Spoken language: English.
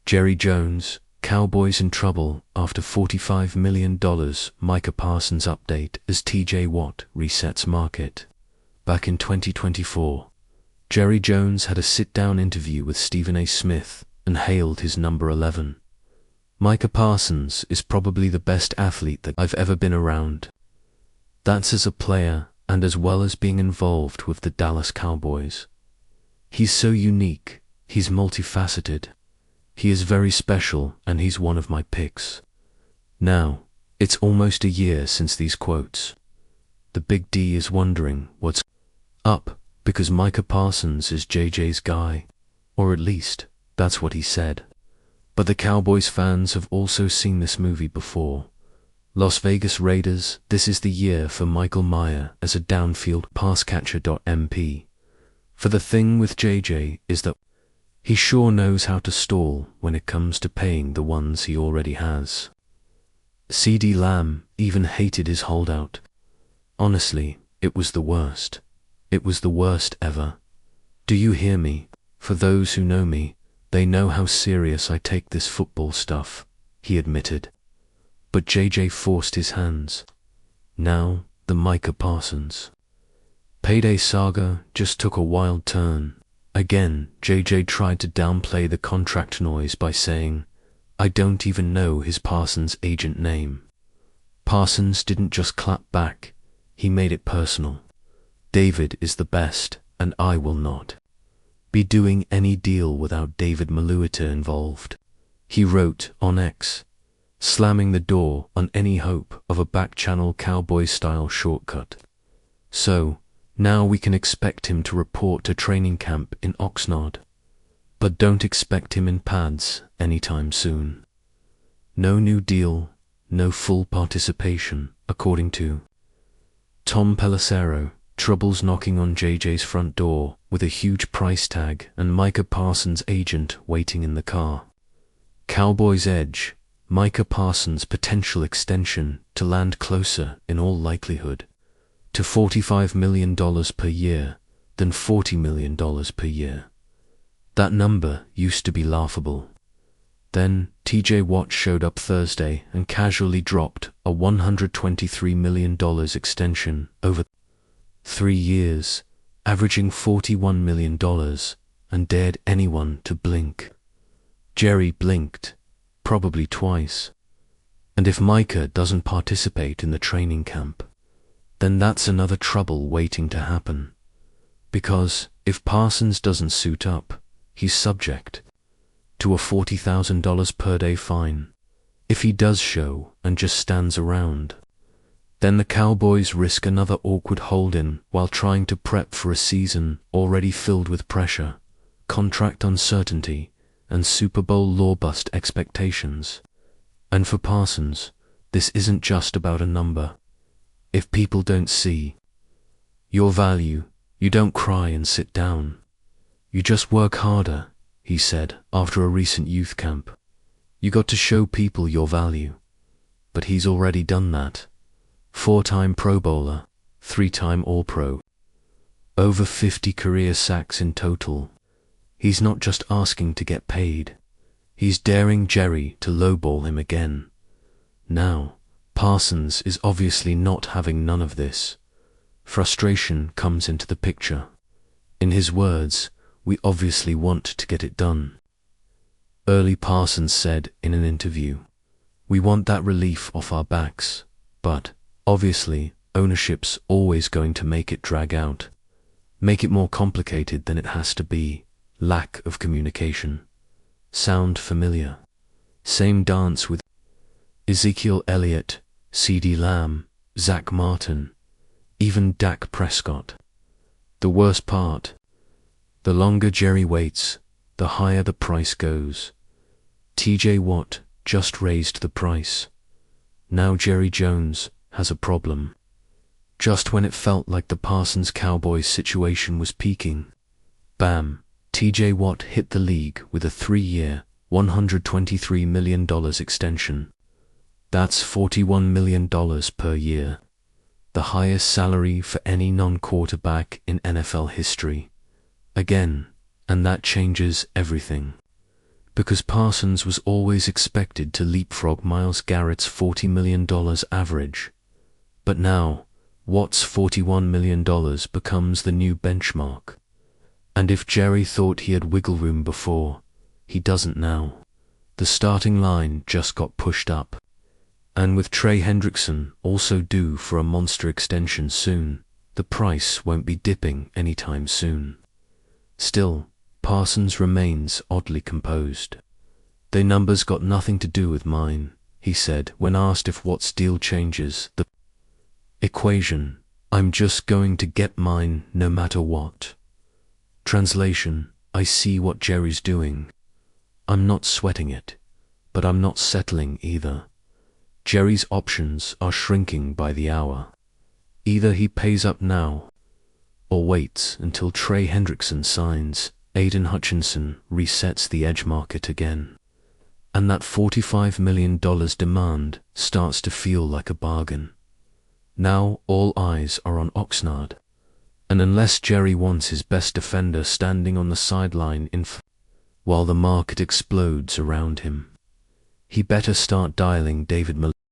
Jerry Jones, Cowboys in trouble after $45 million. Micah Parsons update as TJ Watt resets market. Back in 2024, Jerry Jones had a sit-down interview with Stephen A. Smith and hailed his number 11. Micah Parsons is probably the best athlete that I've ever been around. That's as a player and as well as being involved with the Dallas Cowboys. He's so unique, he's multifaceted. He is very special and he's one of my picks. Now, it's almost a year since these quotes. The Big D is wondering what's up because Micah Parsons is JJ's guy, or at least, that's what he said. But the Cowboys fans have also seen this movie before. Las Vegas Raiders, this is the year for Michael Micah as a downfield pass catcher. MP. For the thing with JJ is that he sure knows how to stall when it comes to paying the ones he already has. CeeDee Lamb even hated his holdout. Honestly, it was the worst. It was the worst ever. Do you hear me? For those who know me, they know how serious I take this football stuff, he admitted. But JJ forced his hands. Now, the Micah Parsons payday saga just took a wild turn. Again, JJ tried to downplay the contract noise by saying, "I don't even know his Parsons agent name." Parsons didn't just clap back, he made it personal. "David is the best, and I will not be doing any deal without David Maluita involved," he wrote on X, slamming the door on any hope of a back-channel Cowboy-style shortcut. So, now we can expect him to report to training camp in Oxnard. But don't expect him in pads anytime soon. No new deal, no full participation, according to Tom Pelissero. Troubles knocking on JJ's front door with a huge price tag and Micah Parsons' agent waiting in the car. Cowboys edge, Micah Parsons' potential extension to land closer, in all likelihood, to $45 million per year than $40 million per year. That number used to be laughable. Then TJ Watt showed up Thursday and casually dropped a $123 million extension over 3 years, averaging $41 million, and dared anyone to blink. Jerry blinked, probably twice. And if Micah doesn't participate in the training camp, then that's another trouble waiting to happen. Because if Parsons doesn't suit up, he's subject to a $40,000 per day fine. If he does show and just stands around, then the Cowboys risk another awkward hold-in while trying to prep for a season already filled with pressure, contract uncertainty, and Super Bowl law-bust expectations. And for Parsons, this isn't just about a number. If people don't see your value, you don't cry and sit down. You just work harder, he said after a recent youth camp. You got to show people your value. But he's already done that. 4-time Pro Bowler, 3-time All-Pro. Over 50 career sacks in total. He's not just asking to get paid. He's daring Jerry to lowball him again. Now, Parsons is obviously not having none of this. Frustration comes into the picture. In his words, "We obviously want to get it done." Early Parsons said in an interview, "We want that relief off our backs, but obviously ownership's always going to make it drag out, make it more complicated than it has to be. Lack of communication." Sound familiar? Same dance with Ezekiel Elliott, CeeDee Lamb, Zach Martin, even Dak Prescott. The worst part, the longer Jerry waits, the higher the price goes. TJ Watt just raised the price. Now Jerry Jones has a problem. Just when it felt like the Parsons Cowboys situation was peaking, bam, TJ Watt hit the league with a 3-year, $123 million extension. That's $41 million per year, the highest salary for any non-quarterback in NFL history. Again, and that changes everything. because Parsons was always expected to leapfrog Myles Garrett's $40 million average. But now, Watt's $41 million becomes the new benchmark. And if Jerry thought he had wiggle room before, he doesn't now. The starting line just got pushed up. And with Trey Hendrickson also due for a monster extension soon, the price won't be dipping anytime soon. Still, Parsons remains oddly composed. "They numbers got nothing to do with mine," he said when asked if Watt's deal changes the equation. "I'm just going to get mine no matter what." Translation: I see what Jerry's doing. I'm not sweating it, but I'm not settling either. Jerry's options are shrinking by the hour. Either he pays up now, or waits until Trey Hendrickson signs, Aiden Hutchinson resets the edge market again, and that $45 million demand starts to feel like a bargain. Now all eyes are on Oxnard, and unless Jerry wants his best defender standing on the sideline while the market explodes around him, he better start dialing David